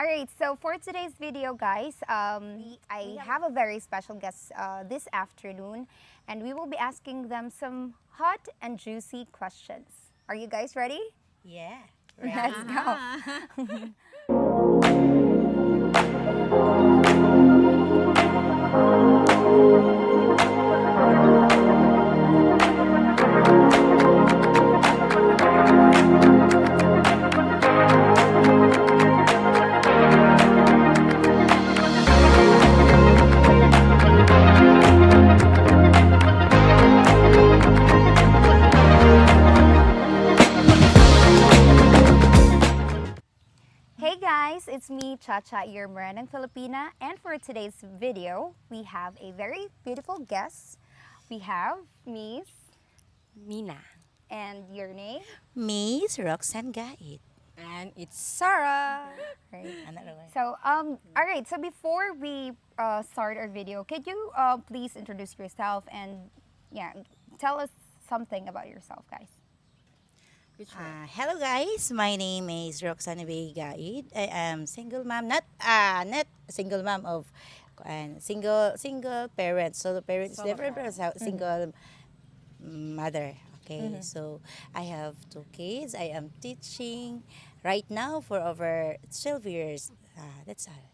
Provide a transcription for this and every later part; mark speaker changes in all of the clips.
Speaker 1: All right, so for today's video, guys, I have a very special guest this afternoon, and we will be asking them some hot and juicy questions. Are you guys ready?
Speaker 2: Yeah.
Speaker 1: Let's go. Hey guys, it's me, Chacha, your Maranang Filipina, and for today's video, we have a very beautiful guest. We have Miss,
Speaker 3: Mina.
Speaker 1: and your name?
Speaker 2: Miss Roxanne Gait.
Speaker 3: And it's Sarah.
Speaker 1: Right.
Speaker 2: Another one.
Speaker 1: So, all right. So before we start our video, could you please introduce yourself and yeah, tell us something about yourself, guys?
Speaker 2: Hello guys, my name is Roxanne Gait. I am single mom, not single mom of single parents. So the parents different parents, single mother. Okay, so I have two kids. I am teaching right now for over 12 years. That's all.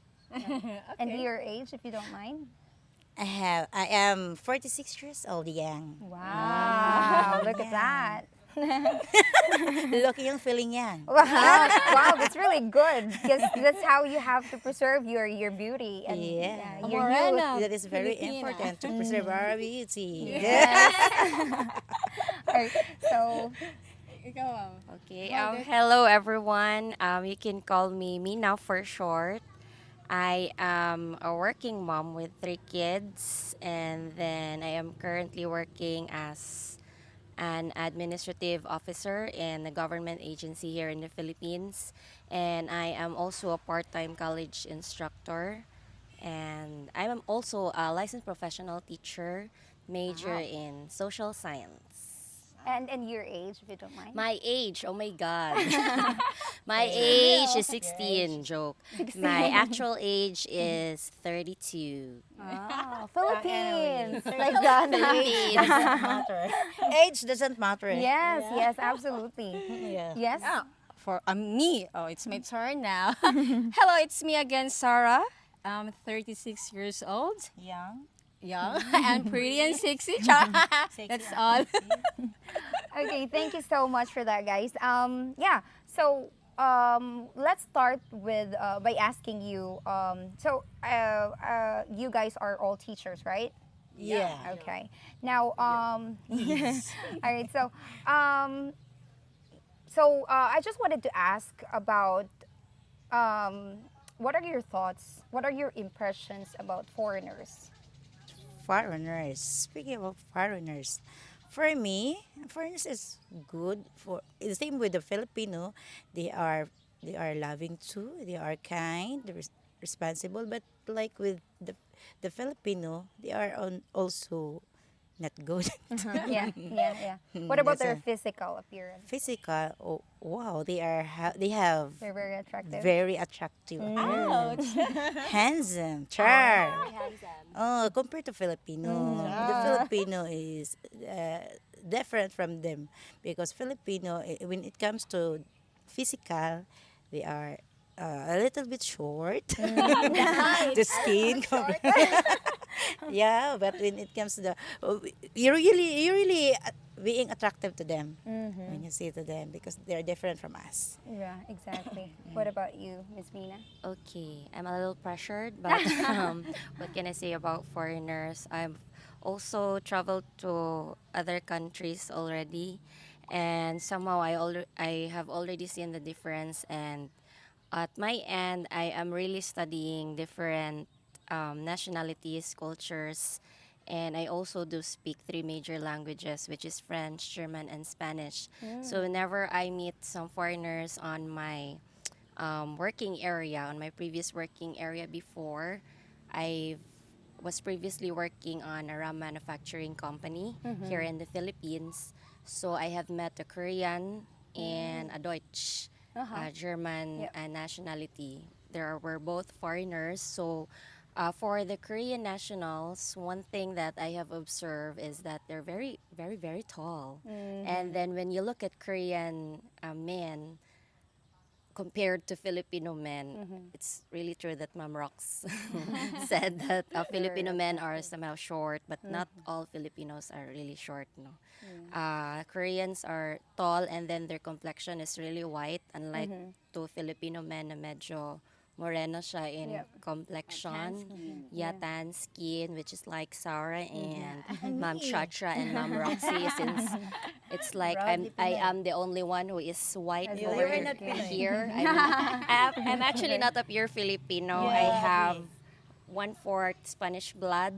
Speaker 1: And your age, if you don't mind.
Speaker 2: I am 46 years old, young.
Speaker 1: Wow, look at that.
Speaker 2: Looking young, feeling young.
Speaker 1: Wow, wow, that's really good because that's how you have to preserve your beauty and
Speaker 2: Yeah.
Speaker 1: your
Speaker 3: Morena.
Speaker 1: youth.
Speaker 2: That is very
Speaker 3: Filipina.
Speaker 2: important to preserve our beauty.
Speaker 1: Yes. All right, so
Speaker 3: Okay. Hello, everyone. You can call me Mina for short. I am a working mom with 3 kids, and then I am currently working as an administrative officer in a government agency here in the Philippines. And I am also a part-time college instructor. And I am also a licensed professional teacher, major in social science.
Speaker 1: and your age, if you don't mind.
Speaker 3: My age, oh my God. My age is 16, joke. My actual age is 32.
Speaker 1: Oh, Philippines, like
Speaker 3: Philippines.
Speaker 1: that.
Speaker 2: Matter. Age doesn't matter.
Speaker 1: Yes, yes, absolutely.
Speaker 2: Yeah.
Speaker 1: Yes.
Speaker 4: For me. Oh, it's my turn now. Hello, it's me again, Sarah. I'm 36 years old,
Speaker 2: Young.
Speaker 4: young and pretty and sexy. That's all.
Speaker 1: Okay, thank you so much for that, guys. Yeah. So let's start with by asking you. You guys are all teachers, right?
Speaker 2: Yeah.
Speaker 1: Okay. Now, all right. I just wanted to ask about what are your thoughts? What are your impressions about foreigners?
Speaker 2: Foreigners. Speaking of foreigners, for me, foreigners is good. For the same with the Filipino, they are loving too. They are kind. They're responsible. But like with the Filipino, they are also not good.
Speaker 1: Yeah, yeah, yeah. What about
Speaker 2: That's
Speaker 1: their
Speaker 2: a-
Speaker 1: physical appearance?
Speaker 2: Physical. Oh, wow, they have
Speaker 1: They're very attractive.
Speaker 2: very attractive
Speaker 4: Ouch.
Speaker 2: handsome, char. Oh, compared to Filipino, the Filipino is different from them because Filipino, when it comes to physical, they are a little bit short. The skin. Yeah, but when it comes to the, you really being attractive to them when you see to them because they're different from us.
Speaker 1: Yeah, exactly. What about you, Miss Mina?
Speaker 3: Okay, I'm a little pressured, but what can I say about foreigners? I've also traveled to other countries already, and somehow I have already seen the difference. And at my end, I am really studying different nationalities, cultures, and I also do speak 3 major languages, which is French, German, and Spanish. So whenever I meet some foreigners on my working area, on my previous working area before, I was previously working on a ram manufacturing company here in the Philippines. So I have met a Korean and a Deutsch, German
Speaker 1: Yep.
Speaker 3: nationality. were both foreigners. So for the Korean nationals, one thing that I have observed is that they're very, very, very tall. And then when you look at Korean men compared to Filipino men, it's really true that Ma'am Rox said that Filipino men are somehow short, but not all Filipinos are really short. No, Koreans are tall, and then their complexion is really white, unlike to Filipino men na medyo moreno siya in
Speaker 1: Yep.
Speaker 3: complexion. Yeah, tan skin, which is like Sarah and
Speaker 2: And
Speaker 3: Ma'am
Speaker 2: me.
Speaker 3: Chacha and Ma'am Roxy, since it's like
Speaker 2: Proudly
Speaker 3: I
Speaker 2: Pinoy.
Speaker 3: am the only one who is white
Speaker 1: As
Speaker 2: You
Speaker 3: over
Speaker 2: were not Pinoy.
Speaker 3: here. I'm actually not a pure Filipino. I
Speaker 2: Yeah,
Speaker 3: have
Speaker 2: okay.
Speaker 3: 1/4 Spanish blood,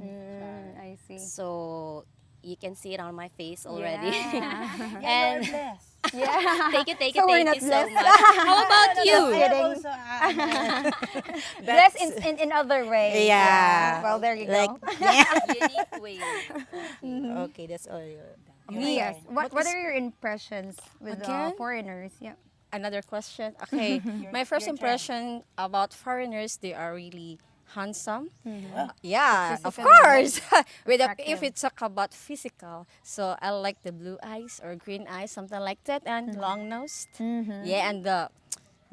Speaker 1: I see.
Speaker 3: so you can see it on my face already.
Speaker 1: Yeah.
Speaker 3: And
Speaker 2: Blessed.
Speaker 1: Yeah.
Speaker 3: thank
Speaker 1: So we're
Speaker 3: you
Speaker 1: not
Speaker 3: so
Speaker 1: blessed.
Speaker 3: much. How about you?
Speaker 2: I am also,
Speaker 1: Blessed in other ways.
Speaker 2: Yeah.
Speaker 1: Well, there you
Speaker 2: Like,
Speaker 1: go.
Speaker 3: Unique way.
Speaker 2: okay, that's all.
Speaker 1: Yes. What
Speaker 4: What is-
Speaker 1: are your impressions with
Speaker 4: Again?
Speaker 1: foreigners? Yeah.
Speaker 4: Another question. Okay, my first
Speaker 2: your
Speaker 4: impression about foreigners, they are really handsome.
Speaker 2: Well,
Speaker 4: Yeah, of
Speaker 1: Physically,
Speaker 4: course. With a,
Speaker 1: attractive.
Speaker 4: if it's talk about physical, so I like the blue eyes or green eyes, something like that, and long nosed. Yeah, and the,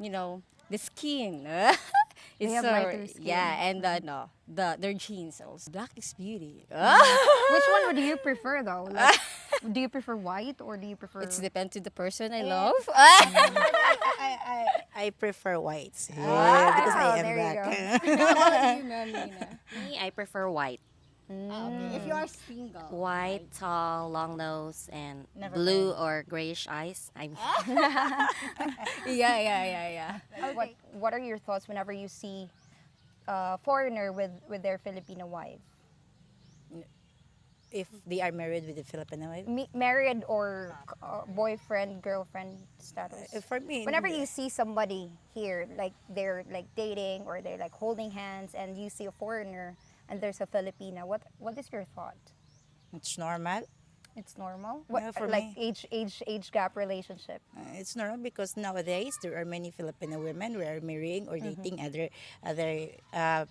Speaker 4: the skin. It's
Speaker 1: have
Speaker 4: so,
Speaker 1: lighter skin.
Speaker 4: yeah, and no, their jeans also. Black is beauty.
Speaker 1: Which one would you prefer though? Like, do you prefer white or do you prefer?
Speaker 4: It's depend to the person I love.
Speaker 2: I prefer whites because I am
Speaker 1: there you
Speaker 2: black.
Speaker 3: Me, I prefer white.
Speaker 4: If you are single.
Speaker 3: White, tall, long nose, and
Speaker 2: Never
Speaker 3: blue or grayish eyes.
Speaker 4: Yeah.
Speaker 1: What are your thoughts whenever you see a foreigner with their Filipino wife?
Speaker 2: If they are married with a Filipino wife,
Speaker 1: Married or boyfriend, girlfriend status?
Speaker 2: for me,
Speaker 1: Whenever you see somebody here, like they're like dating or they're like holding hands, and you see a foreigner and there's a Filipina, what is your thought?
Speaker 2: it's normal.
Speaker 1: It's normal.
Speaker 2: Yeah, for
Speaker 1: like
Speaker 2: me.
Speaker 1: age gap relationship.
Speaker 2: It's normal because nowadays there are many Filipino women who are marrying or dating other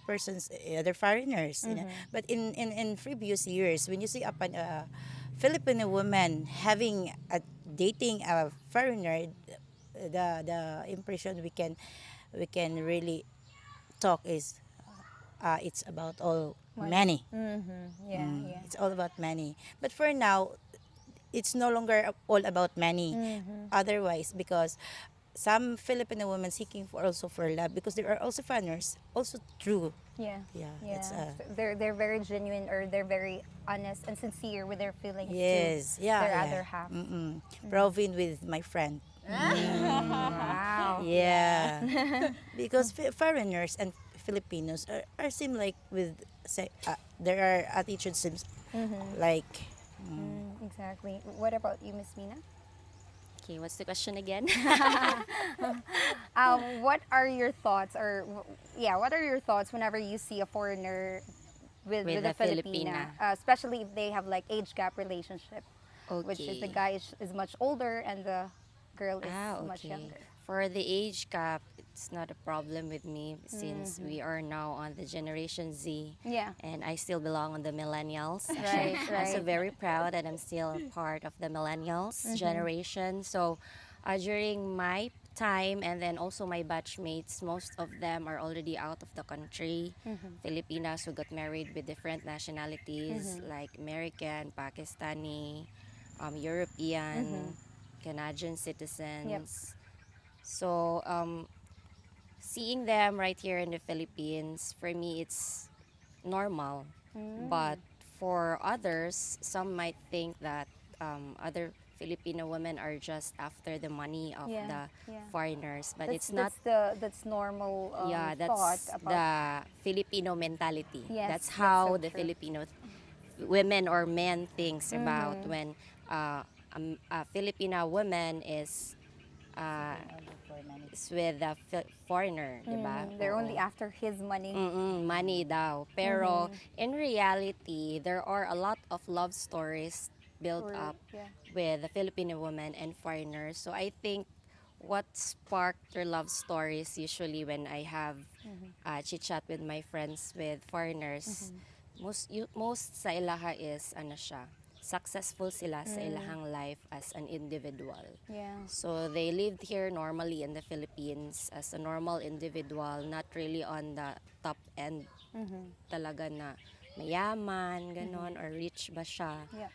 Speaker 2: persons, other foreigners. You know? But in previous years, when you see upon a Filipino woman having dating a foreigner, the impression we can really talk is it's about all money.
Speaker 1: Yeah,
Speaker 2: It's all about money. But for now, it's no longer all about money. Otherwise, because some Filipino women seeking for also for love, because there are also foreigners, also true.
Speaker 1: yeah,
Speaker 2: Yeah,
Speaker 1: yeah.
Speaker 2: it's
Speaker 1: They're very genuine, or they're very honest and sincere with their feelings
Speaker 2: yes,
Speaker 1: to
Speaker 2: yeah,
Speaker 1: their
Speaker 2: yeah.
Speaker 1: other half.
Speaker 2: Proven with my friend.
Speaker 1: Wow.
Speaker 2: Yeah, because foreigners and Filipinos are seem like with say their attitude seems like
Speaker 1: Exactly. What about you, Miss Mina?
Speaker 3: Okay, what's the question again?
Speaker 1: What are your thoughts, what are your thoughts whenever you see a foreigner with
Speaker 3: With
Speaker 1: a
Speaker 3: a
Speaker 1: Filipina,
Speaker 3: Filipina.
Speaker 1: especially if they have like age gap relationship, which is the
Speaker 3: Okay.
Speaker 1: guy is much older and the girl is much
Speaker 3: Okay.
Speaker 1: younger.
Speaker 3: For the age gap, it's not a problem with me since we are now on the Generation Z.
Speaker 1: Yeah.
Speaker 3: And I still belong on the millennials.
Speaker 1: Right,
Speaker 3: I'm so
Speaker 1: right.
Speaker 3: very proud that I'm still a part of the millennials generation. So during my time and then also my batchmates, most of them are already out of the country. Filipinas who got married with different nationalities like American, Pakistani, European, Canadian citizens. So seeing them right here in the Philippines, for me, it's normal. But for others, some might think that other Filipino women are just after the money of
Speaker 1: Yeah,
Speaker 3: the
Speaker 1: yeah.
Speaker 3: foreigners. But it's not.
Speaker 1: That's normal
Speaker 3: Yeah,
Speaker 1: thought
Speaker 3: that's
Speaker 1: about.
Speaker 3: the Filipino mentality.
Speaker 1: Yes,
Speaker 3: That's
Speaker 1: that's
Speaker 3: how
Speaker 1: so
Speaker 3: the
Speaker 1: true.
Speaker 3: Filipino women or men thinks about when a Filipina woman is with a foreigner, di ba?
Speaker 1: They're
Speaker 3: Oo.
Speaker 1: only after his money.
Speaker 3: Money daw. Pero in reality, there are a lot of love stories built
Speaker 1: Or-
Speaker 3: up
Speaker 1: yeah.
Speaker 3: with the Filipino women and foreigners. So I think what sparked your love stories usually when I have chit chat with my friends with foreigners, most sa ilaha is ano siya, successful sila sa ilahang life as an individual.
Speaker 1: Yeah.
Speaker 3: So they lived here normally in the Philippines as a normal individual, not really on the top end talaga na mayaman, ganon, or rich ba siya.
Speaker 1: Yeah.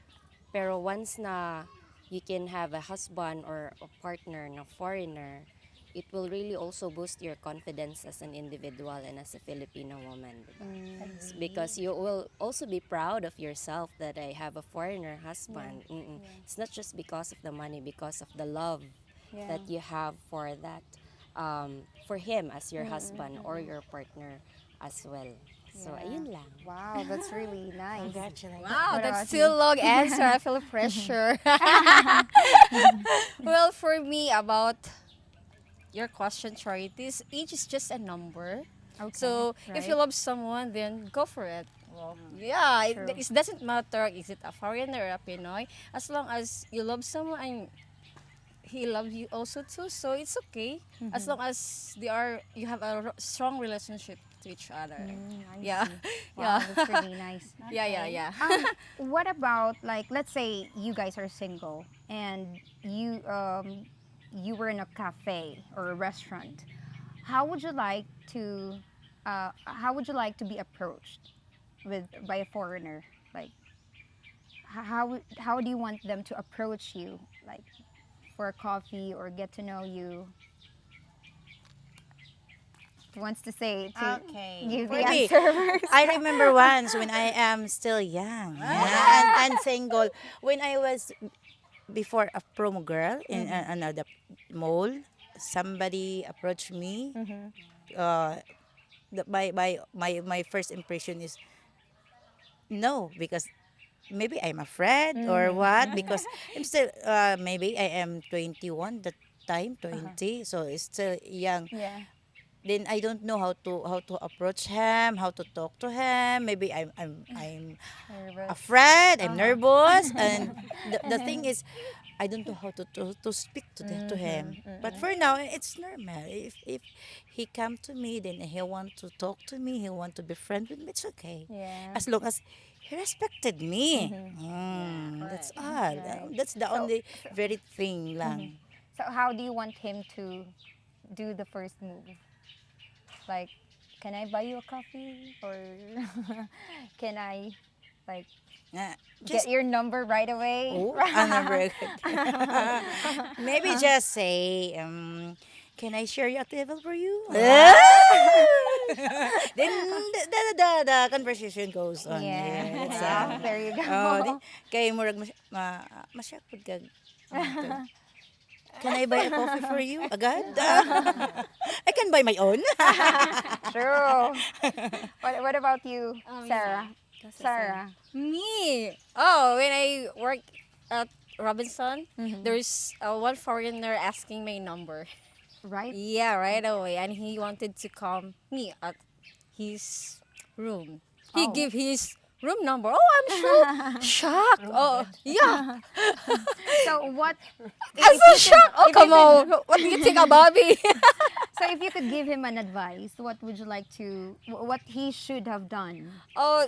Speaker 3: Pero once na you can have a husband or a partner na foreigner, it will really also boost your confidence as an individual and as a Filipino woman. Diba? Because you will also be proud of yourself that I have a foreigner husband. It's not just because of the money, because of the love that you have for that, for him as your husband or your partner as well. So, ayun lang.
Speaker 1: Wow, that's really nice.
Speaker 2: Congratulations.
Speaker 4: Wow,
Speaker 1: What
Speaker 4: that's
Speaker 1: about
Speaker 4: still long answer. I feel pressure. Well, for me, about your question, Charities, age is just a number.
Speaker 1: Okay,
Speaker 4: So if you
Speaker 1: right.
Speaker 4: love someone, then go for it. Well, yeah,
Speaker 1: True.
Speaker 4: it doesn't matter is it a foreigner or a Pinoy. As long as you love someone and he loves you also too, so it's okay. As long as you have a strong relationship to each other. Yeah,
Speaker 1: Wow,
Speaker 4: yeah,
Speaker 1: that's really nice.
Speaker 4: yeah.
Speaker 1: What about, like, let's say you guys are single and you were in a cafe or a restaurant. How would you like to be approached by a foreigner? Like, how do you want them to approach you, like, for a coffee or get to know you? Who wants to say to
Speaker 2: Okay.
Speaker 1: give
Speaker 2: For
Speaker 1: the
Speaker 2: me,
Speaker 1: answer first?
Speaker 2: I remember once when I am still young and single, when I was before a promo girl in another mall, somebody approached me. My first impression is no, because maybe I'm afraid or what, because I'm still maybe I am 21 that time, 20, so it's still young.
Speaker 1: Yeah.
Speaker 2: Then I don't know how to approach him, how to talk to him. Maybe I'm
Speaker 1: Nervous.
Speaker 2: afraid, I'm nervous, and the thing is, I don't know how to speak to him. But for now, it's normal. If he come to me, then he want to talk to me, he want to be friend with me, it's okay.
Speaker 1: Yeah.
Speaker 2: As long as he respected me. That's all.
Speaker 1: Right.
Speaker 2: That's the
Speaker 1: So-
Speaker 2: only very thing lang.
Speaker 1: So how do you want him to do the first move? Like, can I buy you a coffee? Or can I, like,
Speaker 2: Just
Speaker 1: get your number right away?
Speaker 2: oh, I'm very good. Maybe just say, can I share your table for you? Then the conversation goes on.
Speaker 1: Yeah.
Speaker 2: That's,
Speaker 1: Wow, there you go.
Speaker 2: kay murag masyakod kag. Can I buy a coffee for you? Agad? I can buy my own.
Speaker 1: True. What about you, Sarah? Sarah.
Speaker 4: Me? Oh, when I work at Robinson, there's one foreigner asking my number.
Speaker 1: Right?
Speaker 4: Yeah, right away. And he wanted to come me at his room. He
Speaker 1: Oh.
Speaker 4: give his room number. Oh, I'm so shocked. Oh, yeah.
Speaker 1: So what?
Speaker 4: I'm so shocked. Oh, come on. What do you think about me?
Speaker 1: So if you could give him an advice, what would you like to? What he should have done?
Speaker 4: Oh,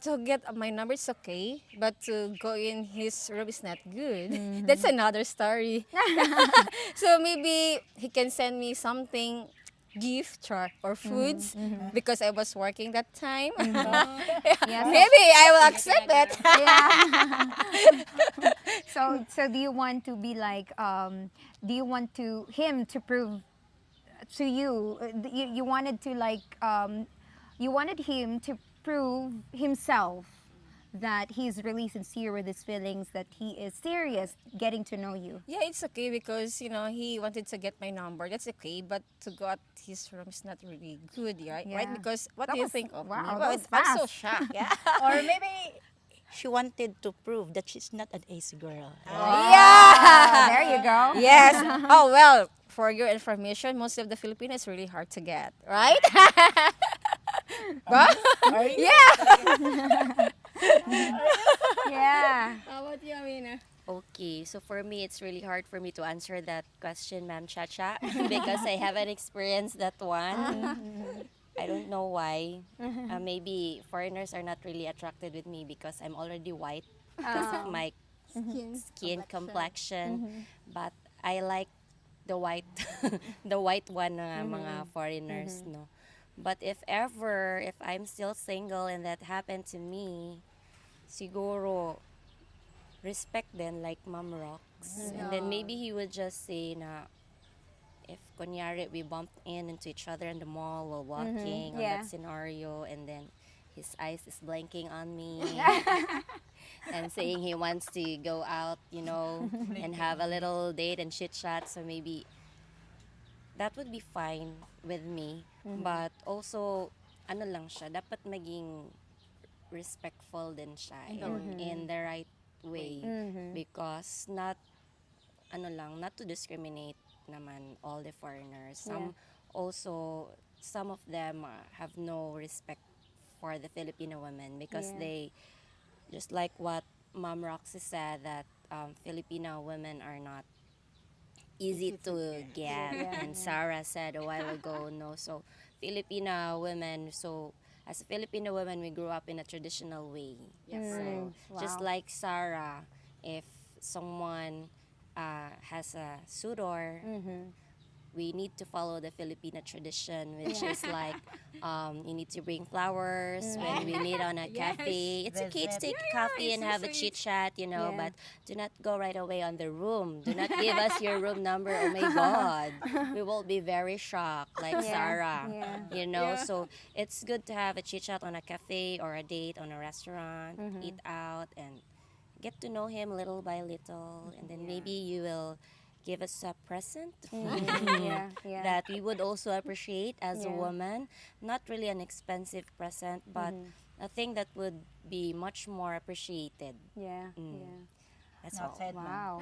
Speaker 4: to get my number is okay, but to go in his room is not good. That's another story. So maybe he can send me something, gift or foods, because I was working that time.
Speaker 1: Yeah.
Speaker 4: Maybe I will accept it.
Speaker 1: Yeah. So do you want to be like? Do you want him to prove to you? You wanted to, like? You wanted him to prove himself that he's really sincere with his feelings, that he is serious getting to know you.
Speaker 4: Yeah, it's okay because he wanted to get my number. That's okay, but to go at his room is not really good, right?
Speaker 1: Yeah.
Speaker 4: Right? Because what
Speaker 1: That
Speaker 4: do you
Speaker 1: was-
Speaker 4: think of
Speaker 1: wow,
Speaker 4: me?
Speaker 1: that
Speaker 4: Well,
Speaker 1: was
Speaker 4: I'm so
Speaker 1: fast.
Speaker 4: shocked. Yeah.
Speaker 2: Or maybe she wanted to prove that she's not an ace girl.
Speaker 1: Ah, there you go.
Speaker 4: Yes. Oh well, for your information, most of the Filipinos is really hard to get, right? But, yeah.
Speaker 1: Yeah.
Speaker 4: How about you, Amina?
Speaker 3: Okay, so for me, it's really hard for me to answer that question, Ma'am Chacha, because I haven't experienced that one. I don't know why. Maybe foreigners are not really attracted with me because I'm already white because of my skin complexion. But I like the white, the white one mga foreigners, no. But if I'm still single and that happened to me, siguro respect then like Mom Rocks. And then maybe he would just say na if kunyari we bump into each other in the mall while walking on
Speaker 1: Yeah.
Speaker 3: that scenario, and then his eyes is blinking on me and saying he wants to go out, and have a little date and chit chat. So maybe that would be fine with me. But also, ano lang siya, dapat maging respectful din siya in the right way. Because not to discriminate naman all the foreigners. Some of them have no respect for the Filipino women because
Speaker 1: Yeah.
Speaker 3: they, just like what Mom Roxy said, that Filipino women are not easy to get.
Speaker 1: Yeah.
Speaker 3: And Sarah said a while ago, no. So Filipina women, so as a Filipino woman, we grew up in a traditional way. So just
Speaker 1: Wow.
Speaker 3: like Sarah, if someone has a suitor, we need to follow the Filipina tradition, which is like you need to bring flowers when we meet on a cafe. It's okay to take coffee and have a chit chat,
Speaker 1: Yeah.
Speaker 3: but do not go right away on the room. Do not give us your room number. Oh my God, we will be very shocked, like
Speaker 1: Yeah.
Speaker 3: Sarah.
Speaker 1: Yeah.
Speaker 3: So it's good to have a chit chat on a cafe or a date on a restaurant, eat out, and get to know him little by little, and then maybe you will give us a present
Speaker 1: Yeah. Yeah.
Speaker 3: that we would also appreciate as a
Speaker 1: Yeah.
Speaker 3: woman. Not really an expensive present, but a thing that would be much more appreciated.
Speaker 1: Yeah.
Speaker 3: Mm.
Speaker 1: Yeah.
Speaker 3: That's all.
Speaker 1: Wow.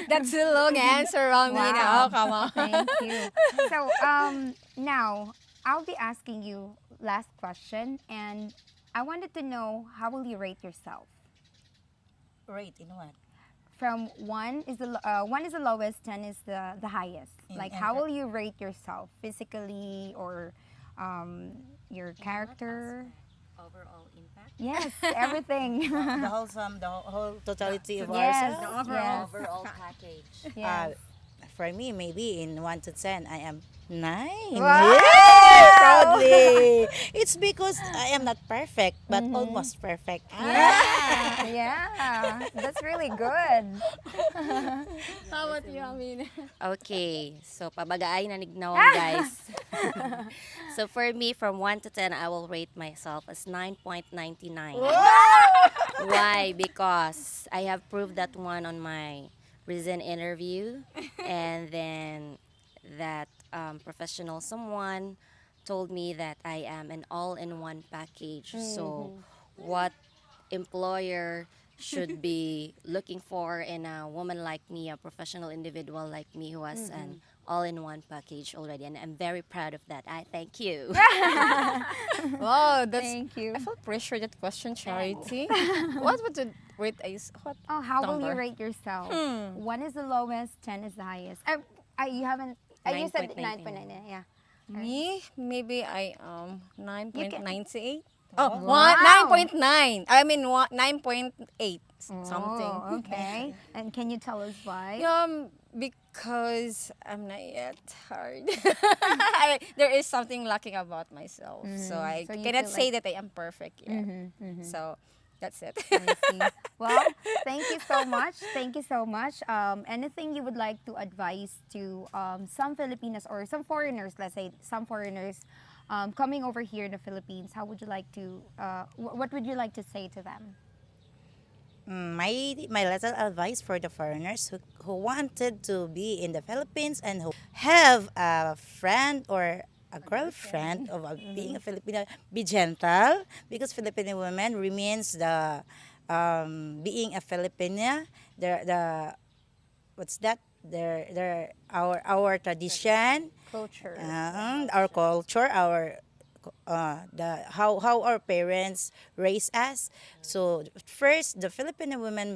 Speaker 4: That's a long answer, Romina.
Speaker 1: Wow.
Speaker 4: Oh, come on.
Speaker 1: Thank you. So now I'll be asking you last question, and I wanted to know, how will you rate yourself?
Speaker 2: Right, in what?
Speaker 1: From one is the lowest, 10 is the highest. Like, how will you rate yourself physically, or your character?
Speaker 3: Overall impact.
Speaker 1: Yes, everything.
Speaker 2: The whole totality of
Speaker 1: Yes,
Speaker 2: ourselves.
Speaker 1: yes,
Speaker 3: Overall package.
Speaker 1: yes.
Speaker 2: For me, maybe in 1 to 10, I am 9.
Speaker 1: Wow!
Speaker 2: Yay! Proudly. It's because I am not perfect, but almost perfect.
Speaker 1: Yeah, yeah, that's really good.
Speaker 4: How about you, Romina?
Speaker 3: Okay, so pabagaay na nignaw, guys. So for me, from 1 to 10, I will rate myself as 9.99. Why? Because I have proved that one on my recent interview, and then that professional someone told me that I am an all-in-one package. So what employer should be looking for in a woman like me, a professional individual like me who has an all-in-one package already, and I'm very proud of that. I thank you.
Speaker 4: Wow, that's.
Speaker 1: Thank you.
Speaker 4: I felt pressure that question, Charity. What would the rate is? What?
Speaker 1: Oh, how will you
Speaker 4: Number.
Speaker 1: rate yourself? 1 is the lowest, 10 is the highest. You haven't. You said
Speaker 3: 9.99.
Speaker 1: 9.99. Yeah.
Speaker 4: Me, maybe I 9.98.
Speaker 1: Wow.
Speaker 4: Oh, 9.9. I mean 9.8 something.
Speaker 1: Oh, okay. And can you tell us why?
Speaker 4: Because I'm not yet hard. There is something lacking about myself, so I
Speaker 1: So you
Speaker 4: cannot
Speaker 1: feel
Speaker 4: say that I am perfect yet. So that's it.
Speaker 1: I see. Well, thank you so much. Thank you so much. Anything you would like to advise to some Filipinas or some foreigners, let's say some foreigners coming over here in the Philippines, how would you like to, what would you like to say to them?
Speaker 2: My little advice for the foreigners who wanted to be in the Philippines and who have a friend or a girlfriend of being a Filipino, be gentle, because Filipino women remains the being a Filipina. The what's that? Our tradition,
Speaker 1: Culture.
Speaker 2: our culture, our the how our parents raise us. So first, the Filipino women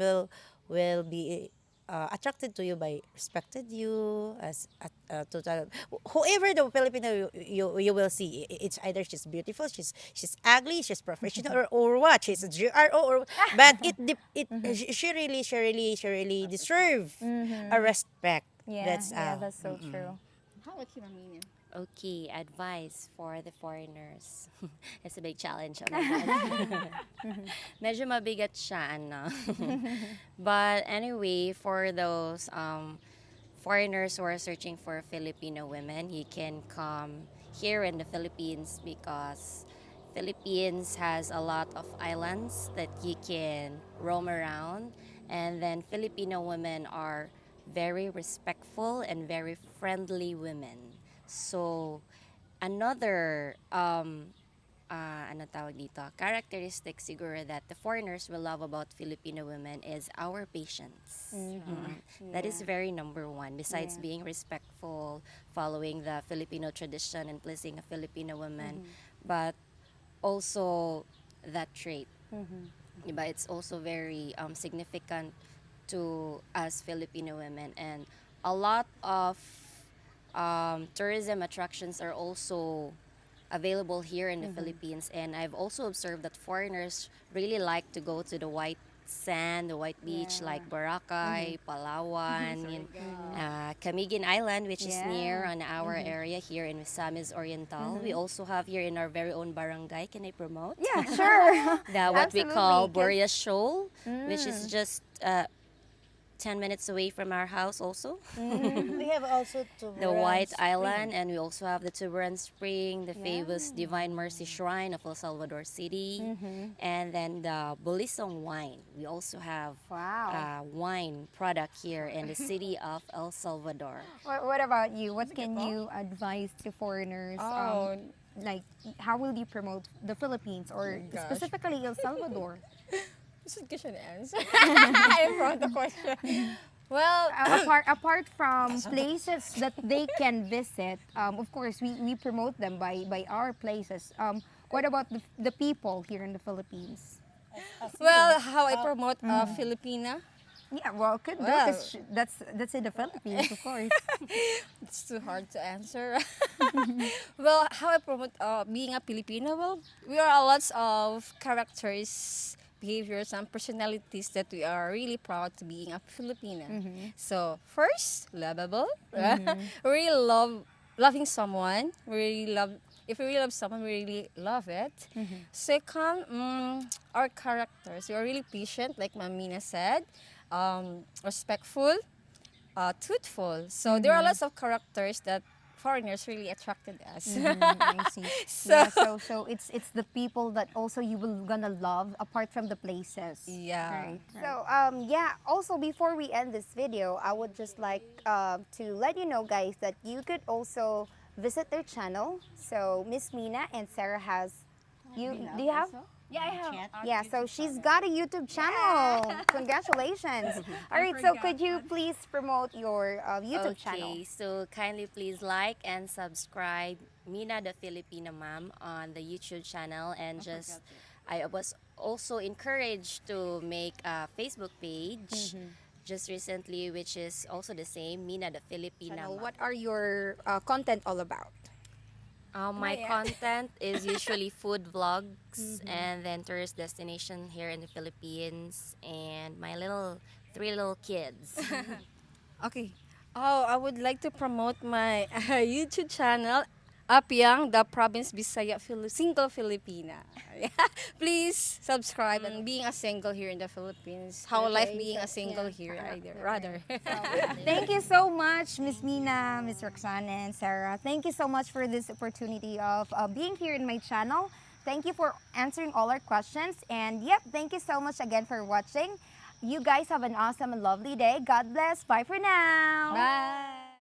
Speaker 2: will be attracted to you by respected you as a total whoever the Filipino you will see, it's either she's beautiful, she's ugly, she's professional, or what, she's a GRO, or but she really deserve a respect.
Speaker 1: Yeah,
Speaker 2: That's
Speaker 1: yeah, that's so true.
Speaker 4: How about you, Mamina?
Speaker 3: Okay, advice for the foreigners. It's a big challenge. Oh my God. Medyo mabigat siya, ano. But anyway, for those foreigners who are searching for Filipino women, you can come here in the Philippines because Philippines has a lot of islands that you can roam around, and then Filipino women are very respectful and very friendly women. So another ano tawag dito, characteristic siguro that the foreigners will love about Filipino women is our patience. That is very number one. Besides
Speaker 1: Yeah.
Speaker 3: being respectful, following the Filipino tradition and pleasing a Filipino woman, but also that trait. Diba? It's also very significant to us Filipino women, and a lot of tourism attractions are also available here in the Philippines, and I've also observed that foreigners really like to go to the white sand, the white beach like Boracay, Palawan, Camiguin Island, which is near on our area here in Misamis Oriental. We also have here in our very own barangay. Can I promote?
Speaker 1: Yeah, sure.
Speaker 3: The what we call
Speaker 1: Absolutely, 'cause-
Speaker 3: Boreas Shoal, which is just 10 minutes away from our house also.
Speaker 2: We have also
Speaker 3: The White Island, and we also have the Tuburan Spring, the famous Divine Mercy Shrine of El Salvador City, and then the Bulisong wine. We also have
Speaker 1: Wow.
Speaker 3: wine product here in the city of El Salvador.
Speaker 1: What about you? What can you advise to foreigners?
Speaker 4: Oh.
Speaker 1: Like, how will you promote the Philippines or
Speaker 4: gosh.
Speaker 1: specifically El Salvador?
Speaker 4: This is question answer. I brought the question. Well,
Speaker 1: Apart from places that they can visit, of course, we promote them by our places. What about the people here in the Philippines?
Speaker 4: how I promote Filipina?
Speaker 1: Yeah, well, could do
Speaker 4: Well.
Speaker 1: because that's in the Philippines, of course.
Speaker 4: It's too hard to answer. Well, how I promote being a Filipino? Well, we are a lots of characters, behaviors, and personalities that we are really proud to being a Filipina. So first, lovable. We really love loving someone. We really love. If we really love someone, we really love it. Second, our characters. We are really patient, like Mamina said. Respectful, truthful. So there are lots of characters that foreigners really attracted us.
Speaker 1: I see.
Speaker 4: So-
Speaker 1: Yeah, so it's the people that also you will gonna love apart from the places.
Speaker 4: Yeah.
Speaker 1: Right. So yeah. Also, before we end this video, I would just like to let you know, guys, that you could also visit their channel. So Miss Mina and Sarah has. Do you have?
Speaker 4: Yeah, I have.
Speaker 1: Yeah, so she's got a YouTube channel. Congratulations. All right, so could you please promote your YouTube channel?
Speaker 3: Okay, so kindly please like and subscribe Mina the Filipina Mom on the YouTube channel, and I was also encouraged to make a Facebook page just recently, which is also the same, Mina the Filipina Mom.
Speaker 1: What are your content all about?
Speaker 3: My content is usually food vlogs and then tourist destination here in the Philippines, and my three little kids.
Speaker 4: Okay. Oh, I would like to promote my YouTube channel, Apyang, the Province Bisaya Single Filipina. Please subscribe, and being a single here in the Philippines. How life being a single here, rather.
Speaker 1: Thank you so much, Miss Mina, Miss Roxana, and Sarah. Thank you so much for this opportunity of being here in my channel. Thank you for answering all our questions. And yep, thank you so much again for watching. You guys have an awesome and lovely day. God bless. Bye for now.
Speaker 4: Bye.